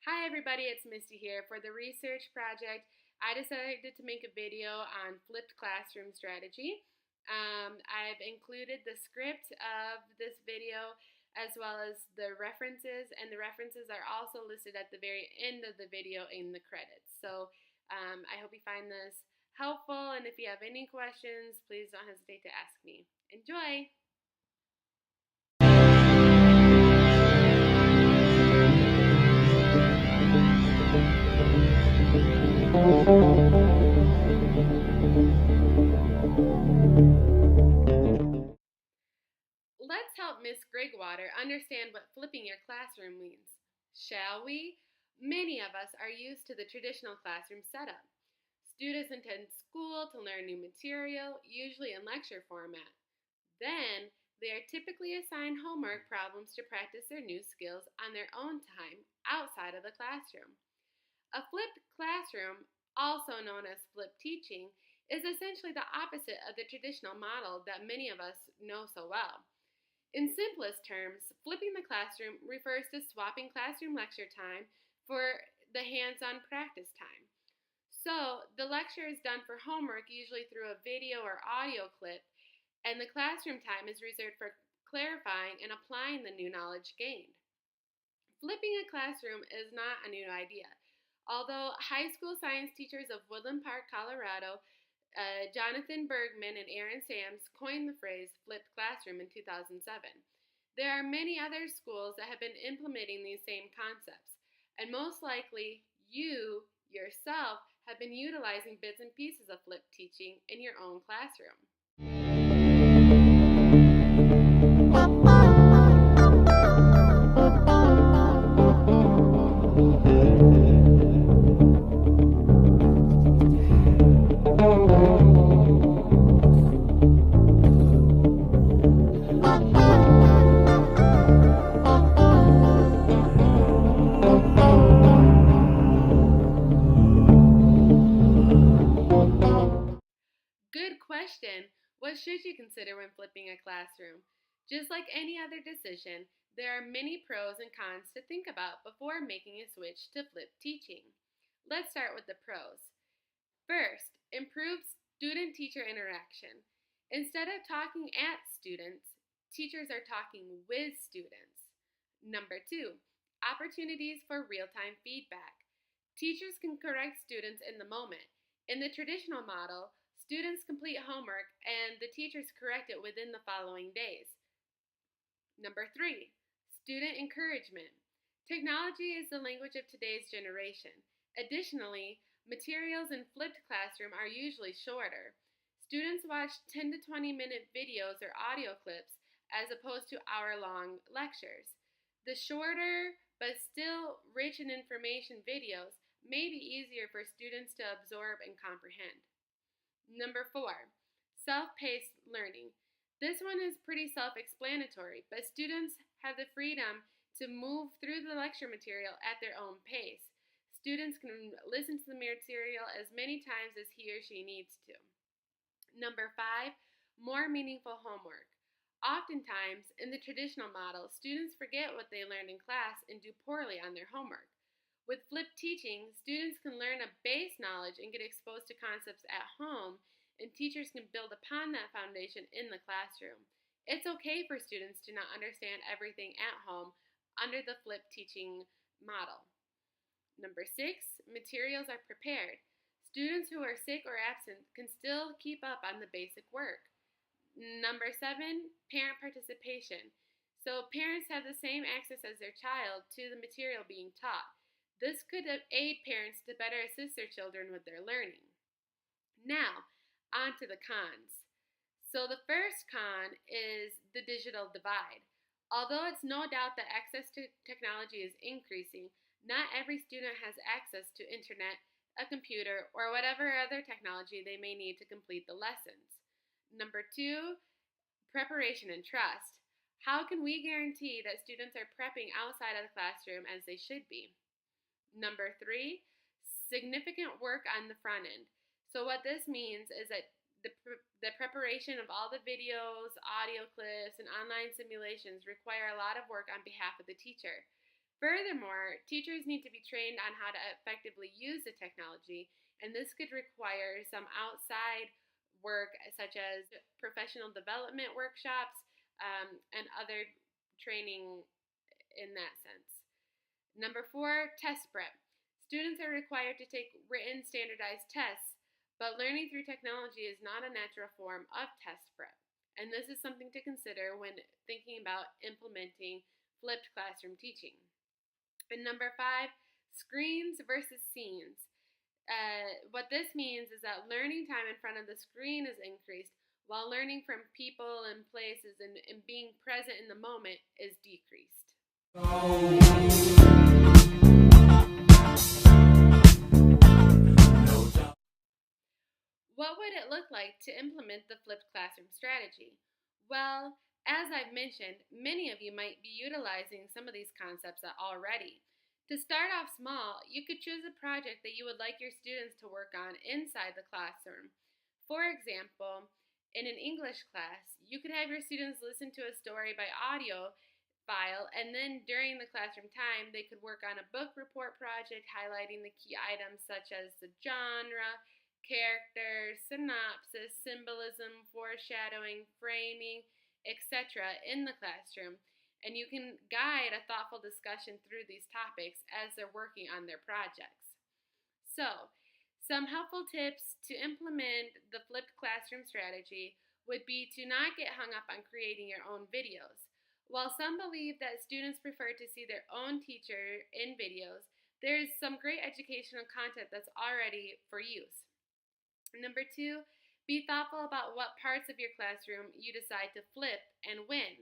Hi everybody, it's Misty here. For the research project, I decided to make a video on flipped classroom strategy. I've included the script of this video as well as the references, and the references are also listed at the very end of the video in the credits. So I hope you find this helpful, and if you have any questions, please don't hesitate to ask me. Enjoy! Let's help Miss Grigwater understand what flipping your classroom means, shall we? Many of us are used to the traditional classroom setup. Students attend school to learn new material, usually in lecture format. Then, they are typically assigned homework problems to practice their new skills on their own time outside of the classroom. A flipped classroom, also known as flipped teaching, is essentially the opposite of the traditional model that many of us know so well. In simplest terms, flipping the classroom refers to swapping classroom lecture time for the hands-on practice time. So, the lecture is done for homework, usually through a video or audio clip, and the classroom time is reserved for clarifying and applying the new knowledge gained. Flipping a classroom is not a new idea. Although high school science teachers of Woodland Park, Colorado, Jonathan Bergman and Aaron Sams coined the phrase flipped classroom in 2007. There are many other schools that have been implementing these same concepts, and most likely you yourself have been utilizing bits and pieces of flipped teaching in your own classroom. Good question. What should you consider when flipping a classroom? Just like any other decision, there are many pros and cons to think about before making a switch to flipped teaching. Let's start with the pros. First, improve student-teacher interaction. Instead of talking at students, teachers are talking with students. Number two, opportunities for real-time feedback. Teachers can correct students in the moment. In the traditional model, students complete homework and the teachers correct it within the following days. Number three, student encouragement. Technology is the language of today's generation. Additionally, materials in flipped classroom are usually shorter. Students watch 10 to 20-minute videos or audio clips as opposed to hour-long lectures. The shorter but still rich in information videos may be easier for students to absorb and comprehend. Number four, self-paced learning. This one is pretty self-explanatory, but students have the freedom to move through the lecture material at their own pace. Students can listen to the material as many times as he or she needs to. Number five, more meaningful homework. Oftentimes, in the traditional model, students forget what they learned in class and do poorly on their homework. With flipped teaching, students can learn a base knowledge and get exposed to concepts at home, and teachers can build upon that foundation in the classroom. It's okay for students to not understand everything at home under the flipped teaching model. Number six, materials are prepared. Students who are sick or absent can still keep up on the basic work. Number seven, parent participation. So parents have the same access as their child to the material being taught. This could aid parents to better assist their children with their learning. Now, on to the cons. So the first con is the digital divide. Although it's no doubt that access to technology is increasing, not every student has access to internet, a computer, or whatever other technology they may need to complete the lessons. Number two, preparation and trust. How can we guarantee that students are prepping outside of the classroom as they should be? Number three, significant work on the front end. So what this means is that the preparation of all the videos, audio clips, and online simulations require a lot of work on behalf of the teacher. Furthermore, teachers need to be trained on how to effectively use the technology, and this could require some outside work, such as professional development workshops and other training in that sense. Number four, test prep. Students are required to take written standardized tests, but learning through technology is not a natural form of test prep. And this is something to consider when thinking about implementing flipped classroom teaching. And number five, screens versus scenes. What this means is that learning time in front of the screen is increased, while learning from people and places and being present in the moment is decreased. What would it look like to implement the flipped classroom strategy? Well, as I've mentioned, many of you might be utilizing some of these concepts already. To start off small, you could choose a project that you would like your students to work on inside the classroom. For example, in an English class, you could have your students listen to a story by audio file, and then during the classroom time, they could work on a book report project highlighting the key items such as the genre, characters, synopsis, symbolism, foreshadowing, framing, etc. in the classroom. And you can guide a thoughtful discussion through these topics as they're working on their projects. So, some helpful tips to implement the flipped classroom strategy would be to not get hung up on creating your own videos. While some believe that students prefer to see their own teacher in videos, there is some great educational content that's already for use. Number two, be thoughtful about what parts of your classroom you decide to flip and when.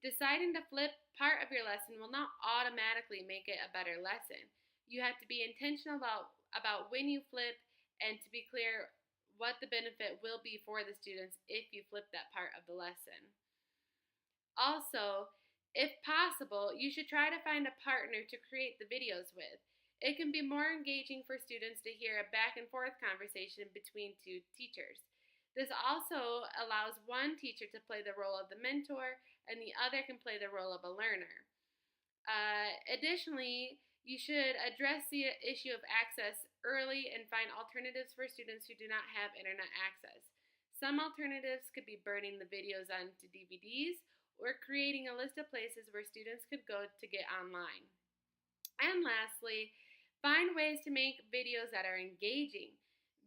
Deciding to flip part of your lesson will not automatically make it a better lesson. You have to be intentional about when you flip and to be clear what the benefit will be for the students if you flip that part of the lesson. Also, if possible, you should try to find a partner to create the videos with. It can be more engaging for students to hear a back and forth conversation between two teachers. This also allows one teacher to play the role of the mentor and the other can play the role of a learner. Additionally, you should address the issue of access early and find alternatives for students who do not have internet access. Some alternatives could be burning the videos onto DVDs or creating a list of places where students could go to get online. And lastly, find ways to make videos that are engaging.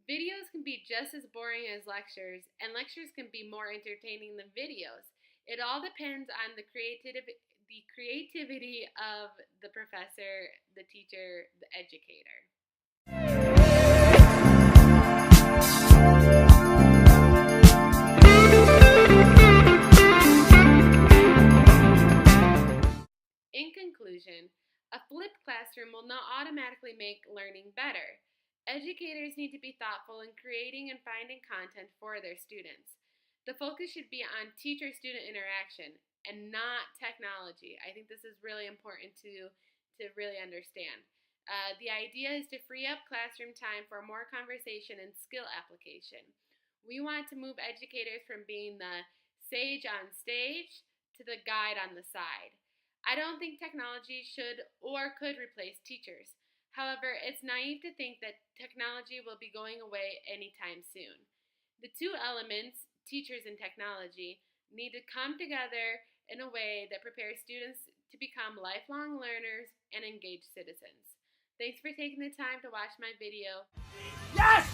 Videos can be just as boring as lectures, and lectures can be more entertaining than videos. It all depends on the creativity of the professor, the teacher, the educator. In conclusion, a flipped classroom will not automatically make learning better. Educators need to be thoughtful in creating and finding content for their students. The focus should be on teacher-student interaction and not technology. I think this is really important to really understand. The idea is to free up classroom time for more conversation and skill application. We want to move educators from being the sage on stage to the guide on the side. I don't think technology should or could replace teachers. However, it's naive to think that technology will be going away anytime soon. The two elements, teachers and technology, need to come together in a way that prepares students to become lifelong learners and engaged citizens. Thanks for taking the time to watch my video. Yes!